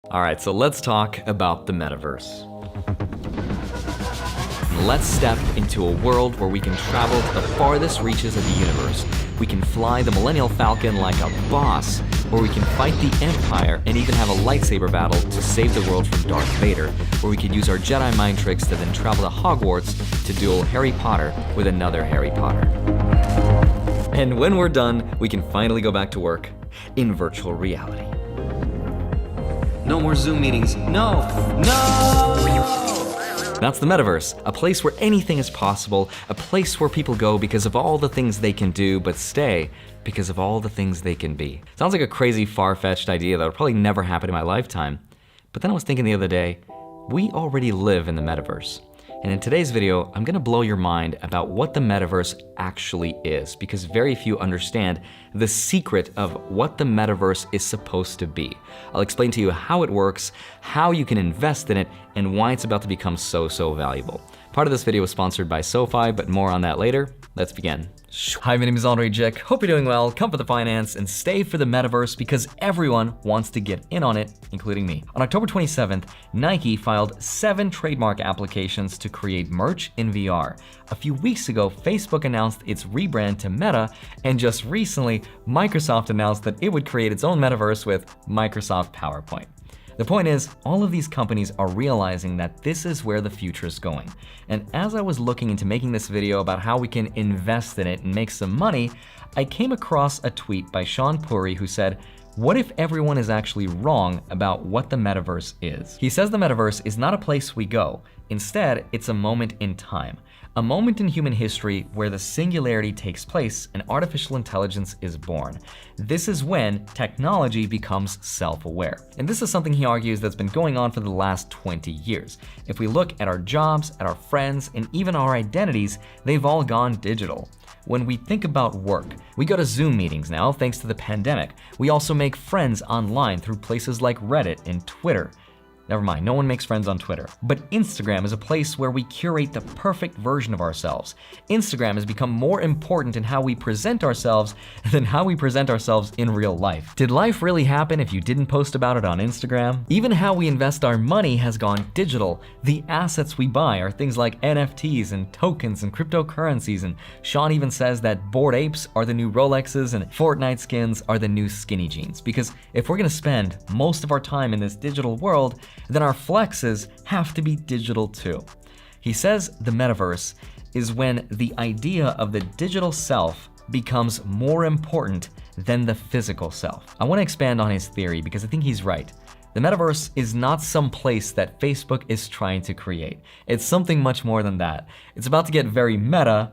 Alright, so let's talk about the metaverse. Let's step into a world where we can travel to the farthest reaches of the universe. We can fly the Millennial Falcon like a boss, or we can fight the Empire and even have a lightsaber battle to save the world from Darth Vader, or we could use our Jedi mind tricks to then travel to Hogwarts to duel Harry Potter with another Harry Potter. And when we're done, we can finally go back to work in virtual reality. No more Zoom meetings. No! That's the metaverse, a place where anything is possible, a place where people go because of all the things they can do, but stay because of all the things they can be. Sounds like a crazy, far-fetched idea that would probably never happen in my lifetime. But then I was thinking the other day, we already live in the metaverse. And in today's video, I'm gonna blow your mind about what the metaverse actually is, because very few understand the secret of what the metaverse is supposed to be. I'll explain to you how it works, how you can invest in it, and why it's about to become so valuable. Part of this video was sponsored by SoFi, but more on that later. Let's begin. Hi, my name is Andre Jick. Hope you're doing well. Come for the finance and stay for the metaverse because everyone wants to get in on it, including me. On October 27th, Nike filed 7 trademark applications to create merch in VR. A few weeks ago, Facebook announced its rebrand to Meta, and just recently, Microsoft announced that it would create its own metaverse with Microsoft PowerPoint. The point is, all of these companies are realizing that this is where the future is going. And as I was looking into making this video about how we can invest in it and make some money, I came across a tweet by Sean Puri who said, "What if everyone is actually wrong about what the metaverse is?" He says the metaverse is not a place we go. Instead, it's a moment in time. A moment in human history where the singularity takes place and artificial intelligence is born. This is when technology becomes self-aware. And this is something he argues that's been going on for the last 20 years. If we look at our jobs, at our friends, and even our identities, they've all gone digital. When we think about work, we go to Zoom meetings now thanks to the pandemic. We also make friends online through places like Reddit and Twitter. Never mind, no one makes friends on Twitter. But Instagram is a place where we curate the perfect version of ourselves. Instagram has become more important in how we present ourselves than how we present ourselves in real life. Did life really happen if you didn't post about it on Instagram? Even how we invest our money has gone digital. The assets we buy are things like NFTs and tokens and cryptocurrencies, and Sean even says that Bored Apes are the new Rolexes and Fortnite skins are the new skinny jeans. Because if we're gonna spend most of our time in this digital world, then our flexes have to be digital too. He says the metaverse is when the idea of the digital self becomes more important than the physical self. I want to expand on his theory because I think he's right. The metaverse is not some place that Facebook is trying to create. It's something much more than that. It's about to get very meta,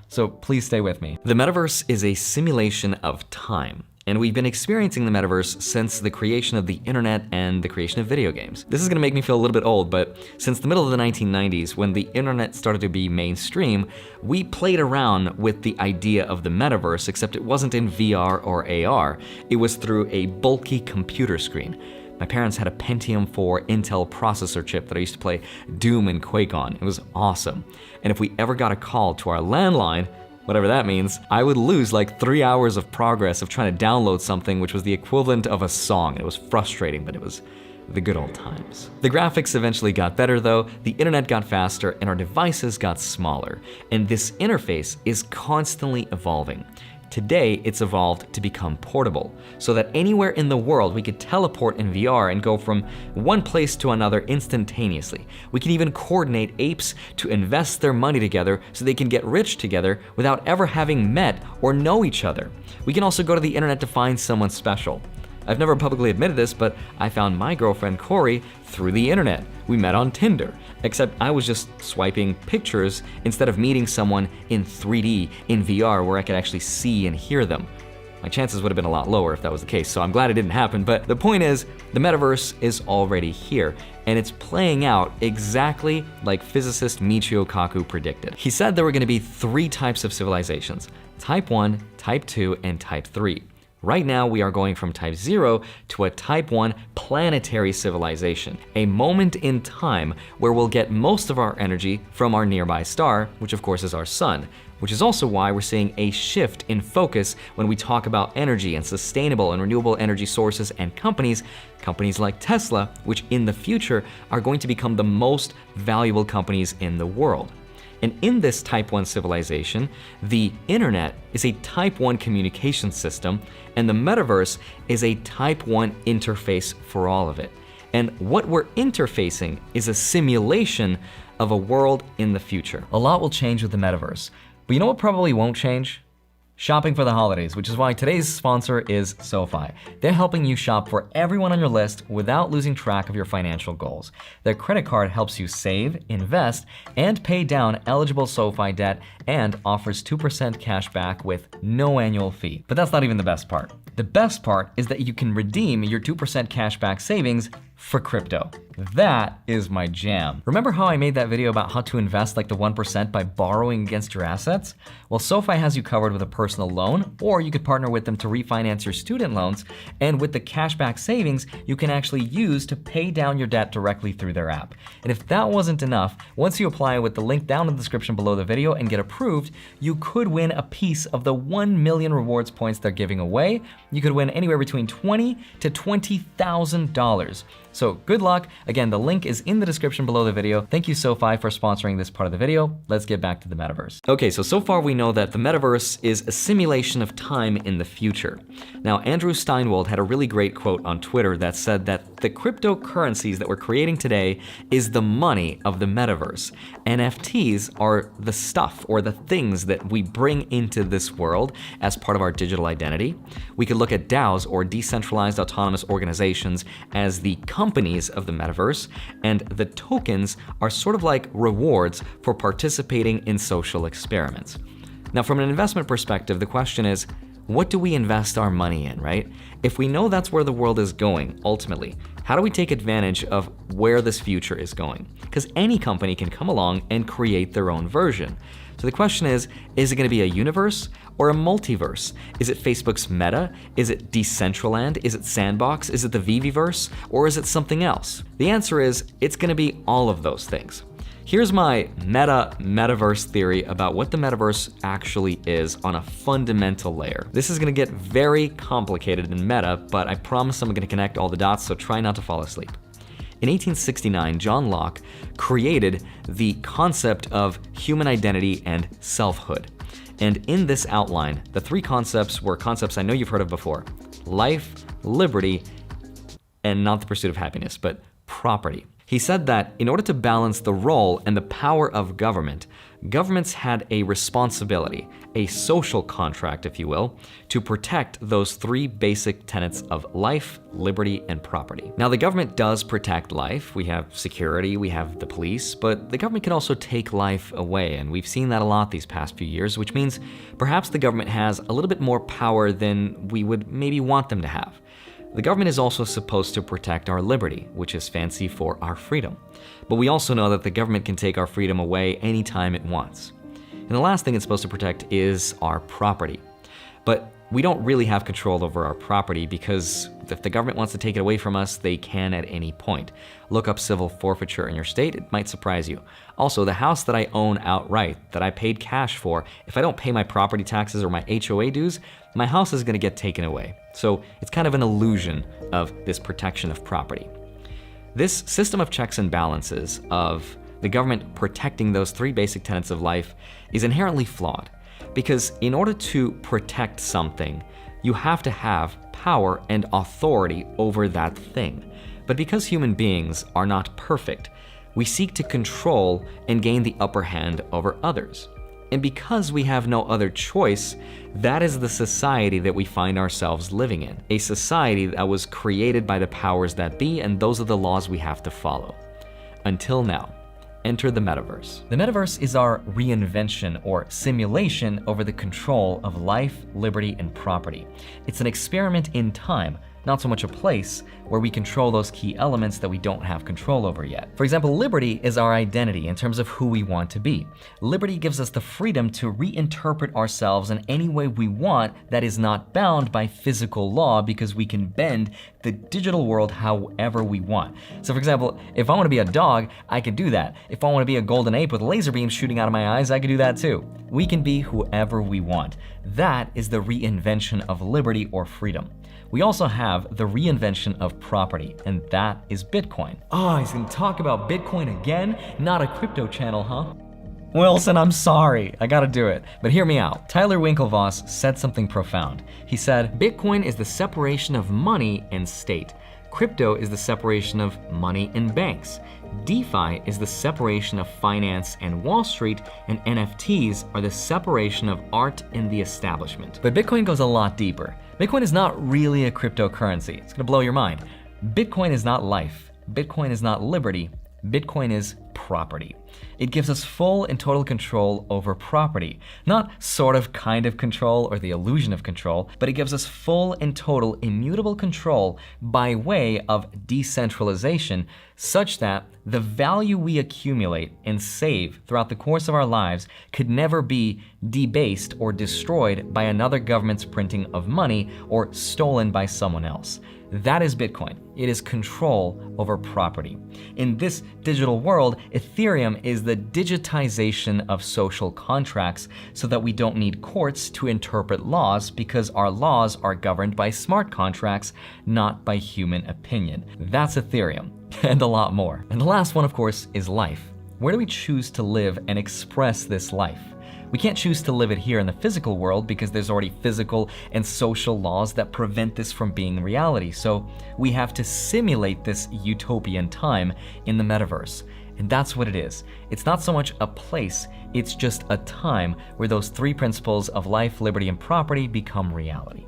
so please stay with me. The metaverse is a simulation of time. And we've been experiencing the metaverse since the creation of the internet and the creation of video games. This is gonna make me feel a little bit old, but since the middle of the 1990s, when the internet started to be mainstream, we played around with the idea of the metaverse, except it wasn't in VR or AR. It was through a bulky computer screen. My parents had a Pentium 4 Intel processor chip that I used to play Doom and Quake on. It was awesome. And if we ever got a call to our landline, whatever that means, I would lose like 3 hours of progress of trying to download something which was the equivalent of a song. It was frustrating, but it was the good old times. The graphics eventually got better though, the internet got faster, and our devices got smaller. And this interface is constantly evolving. Today, it's evolved to become portable, so that anywhere in the world we could teleport in VR and go from one place to another instantaneously. We can even coordinate apes to invest their money together so they can get rich together without ever having met or know each other. We can also go to the internet to find someone special. I've never publicly admitted this, but I found my girlfriend Corey through the internet. We met on Tinder, except I was just swiping pictures instead of meeting someone in 3D, in VR, where I could actually see and hear them. My chances would have been a lot lower if that was the case, so I'm glad it didn't happen, but the point is, the metaverse is already here, and it's playing out exactly like physicist Michio Kaku predicted. He said there were gonna be 3 types of civilizations: Type 1, Type 2, and Type 3. Right now, we are going from type 0 to a type 1 planetary civilization, a moment in time where we'll get most of our energy from our nearby star, which of course is our sun, which is also why we're seeing a shift in focus when we talk about energy and sustainable and renewable energy sources and companies like Tesla, which in the future are going to become the most valuable companies in the world. And in this type 1 civilization, the internet is a type 1 communication system, and the metaverse is a type 1 interface for all of it. And what we're interfacing is a simulation of a world in the future. A lot will change with the metaverse, but you know what probably won't change? Shopping for the holidays, which is why today's sponsor is SoFi. They're helping you shop for everyone on your list without losing track of your financial goals. Their credit card helps you save, invest, and pay down eligible SoFi debt and offers 2% cash back with no annual fee. But that's not even the best part. The best part is that you can redeem your 2% cash back savings for crypto. That is my jam. Remember how I made that video about how to invest like the 1% by borrowing against your assets? Well, SoFi has you covered with a personal loan, or you could partner with them to refinance your student loans, and with the cashback savings, you can actually use to pay down your debt directly through their app. And if that wasn't enough, once you apply with the link down in the description below the video and get approved, you could win a piece of the 1 million rewards points they're giving away. You could win anywhere between $20,000 to $20,000. So good luck. Again, the link is in the description below the video. Thank you, SoFi, for sponsoring this part of the video. Let's get back to the metaverse. Okay, so far we know that the metaverse is a simulation of time in the future. Now, Andrew Steinwald had a really great quote on Twitter that said that the cryptocurrencies that we're creating today is the money of the metaverse. NFTs are the stuff or the things that we bring into this world as part of our digital identity. We could look at DAOs, or decentralized autonomous organizations, as the companies of the metaverse, and the tokens are sort of like rewards for participating in social experiments. Now, from an investment perspective, the question is, what do we invest our money in, right? If we know that's where the world is going, ultimately, how do we take advantage of where this future is going? Because any company can come along and create their own version. So the question is it going to be a universe or a multiverse? Is it Facebook's Meta? Is it Decentraland? Is it Sandbox? Is it the Viviverse? Or is it something else? The answer is it's going to be all of those things. Here's my metaverse theory about what the metaverse actually is on a fundamental layer. This is going to get very complicated in meta, but I promise I'm going to connect all the dots, so try not to fall asleep. In 1869, John Locke created the concept of human identity and selfhood. And in this outline, the three concepts were concepts I know you've heard of before: life, liberty, and not the pursuit of happiness, but property. He said that in order to balance the role and the power of government, governments had a responsibility, a social contract, if you will, to protect those three basic tenets of life, liberty, and property. Now, the government does protect life. We have security, we have the police, but the government can also take life away, and we've seen that a lot these past few years, which means perhaps the government has a little bit more power than we would maybe want them to have. The government is also supposed to protect our liberty, which is fancy for our freedom. But we also know that the government can take our freedom away anytime it wants. And the last thing it's supposed to protect is our property. But we don't really have control over our property, because if the government wants to take it away from us, they can at any point. Look up civil forfeiture in your state, it might surprise you. Also, the house that I own outright, that I paid cash for, if I don't pay my property taxes or my HOA dues, my house is going to get taken away. So it's kind of an illusion of this protection of property. This system of checks and balances of the government protecting those three basic tenets of life is inherently flawed, because in order to protect something, you have to have power and authority over that thing. But because human beings are not perfect, we seek to control and gain the upper hand over others. And because we have no other choice, that is the society that we find ourselves living in. A society that was created by the powers that be, and those are the laws we have to follow. Until now. Enter the metaverse. The metaverse is our reinvention or simulation over the control of life, liberty, and property. It's an experiment in time, not so much a place where we control those key elements that we don't have control over yet. For example, liberty is our identity in terms of who we want to be. Liberty gives us the freedom to reinterpret ourselves in any way we want that is not bound by physical law, because we can bend the digital world however we want. So for example, if I want to be a dog, I can do that. If I want to be a golden ape with laser beams shooting out of my eyes, I can do that too. We can be whoever we want. That is the reinvention of liberty or freedom. We also have the reinvention of property, and that is Bitcoin. Oh, he's gonna talk about Bitcoin again? Not a crypto channel, huh? Wilson, I'm sorry, I gotta do it. But hear me out. Tyler Winklevoss said something profound. He said, Bitcoin is the separation of money and state. Crypto is the separation of money and banks. DeFi is the separation of finance and Wall Street, and NFTs are the separation of art and the establishment. But Bitcoin goes a lot deeper. Bitcoin is not really a cryptocurrency. It's gonna blow your mind. Bitcoin is not life. Bitcoin is not liberty. Bitcoin is property. It gives us full and total control over property. Not sort of kind of control or the illusion of control, but it gives us full and total immutable control by way of decentralization, such that the value we accumulate and save throughout the course of our lives could never be debased or destroyed by another government's printing of money or stolen by someone else. That is Bitcoin. It is control over property. In this digital world, Ethereum is the digitization of social contracts so that we don't need courts to interpret laws, because our laws are governed by smart contracts, not by human opinion. That's Ethereum, and a lot more. And the last one, of course, is life. Where do we choose to live and express this life? We can't choose to live it here in the physical world because there's already physical and social laws that prevent this from being reality. So we have to simulate this utopian time in the metaverse. And that's what it is. It's not so much a place, it's just a time where those three principles of life, liberty, and property become reality.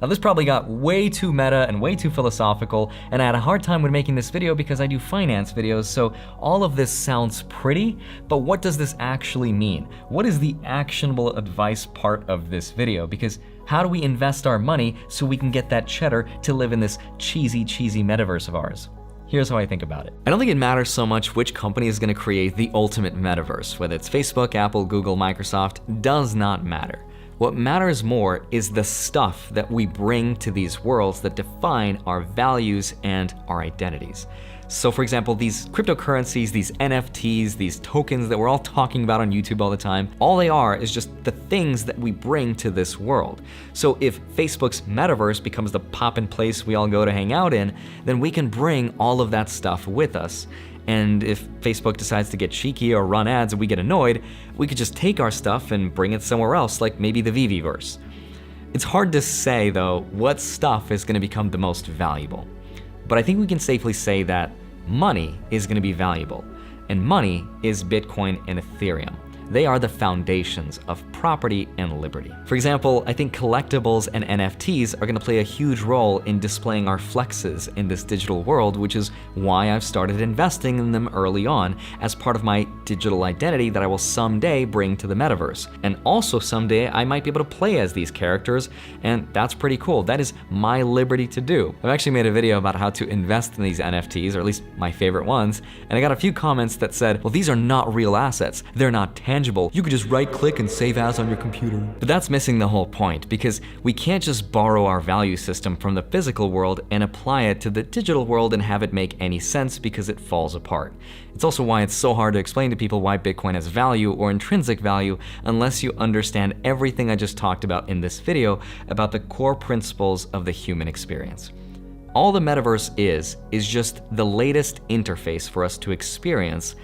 Now this probably got way too meta and way too philosophical, and I had a hard time with making this video because I do finance videos, so all of this sounds pretty, but what does this actually mean? What is the actionable advice part of this video? Because how do we invest our money so we can get that cheddar to live in this cheesy metaverse of ours? Here's how I think about it. I don't think it matters so much which company is gonna create the ultimate metaverse, whether it's Facebook, Apple, Google, Microsoft, does not matter. What matters more is the stuff that we bring to these worlds that define our values and our identities. So for example, these cryptocurrencies, these NFTs, these tokens that we're all talking about on YouTube all the time, all they are is just the things that we bring to this world. So if Facebook's metaverse becomes the poppin' place we all go to hang out in, then we can bring all of that stuff with us. And if Facebook decides to get cheeky or run ads and we get annoyed, we could just take our stuff and bring it somewhere else, like maybe the VVverse. It's hard to say though what stuff is gonna become the most valuable. But I think we can safely say that money is gonna be valuable. And money is Bitcoin and Ethereum. They are the foundations of property and liberty. For example, I think collectibles and NFTs are gonna play a huge role in displaying our flexes in this digital world, which is why I've started investing in them early on as part of my digital identity that I will someday bring to the metaverse. And also someday I might be able to play as these characters, and that's pretty cool. That is my liberty to do. I've actually made a video about how to invest in these NFTs, or at least my favorite ones, and I got a few comments that said, well, these are not real assets. They're not tangible. You could just right click and save as on your computer. But that's missing the whole point, because we can't just borrow our value system from the physical world and apply it to the digital world and have it make any sense, because it falls apart. It's also why it's so hard to explain to people why Bitcoin has value or intrinsic value unless you understand everything I just talked about in this video about the core principles of the human experience. All the metaverse is just the latest interface for us to experience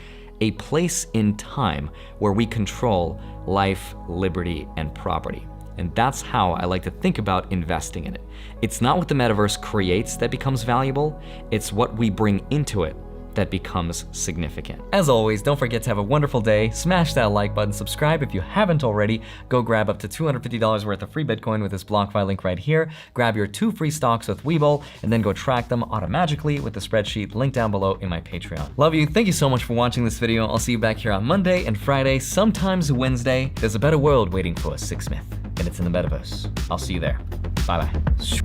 a place in time where we control life, liberty, and property. And that's how I like to think about investing in it. It's not what the metaverse creates that becomes valuable, it's what we bring into it that becomes significant. As always, don't forget to have a wonderful day. Smash that like button, subscribe if you haven't already. Go grab up to $250 worth of free Bitcoin with this BlockFi link right here. Grab your 2 free stocks with Webull, and then go track them automatically with the spreadsheet linked down below in my Patreon. Love you, thank you so much for watching this video. I'll see you back here on Monday and Friday, sometimes Wednesday. There's a better world waiting for us, Six Smith, and it's in the metaverse. I'll see you there. Bye-bye.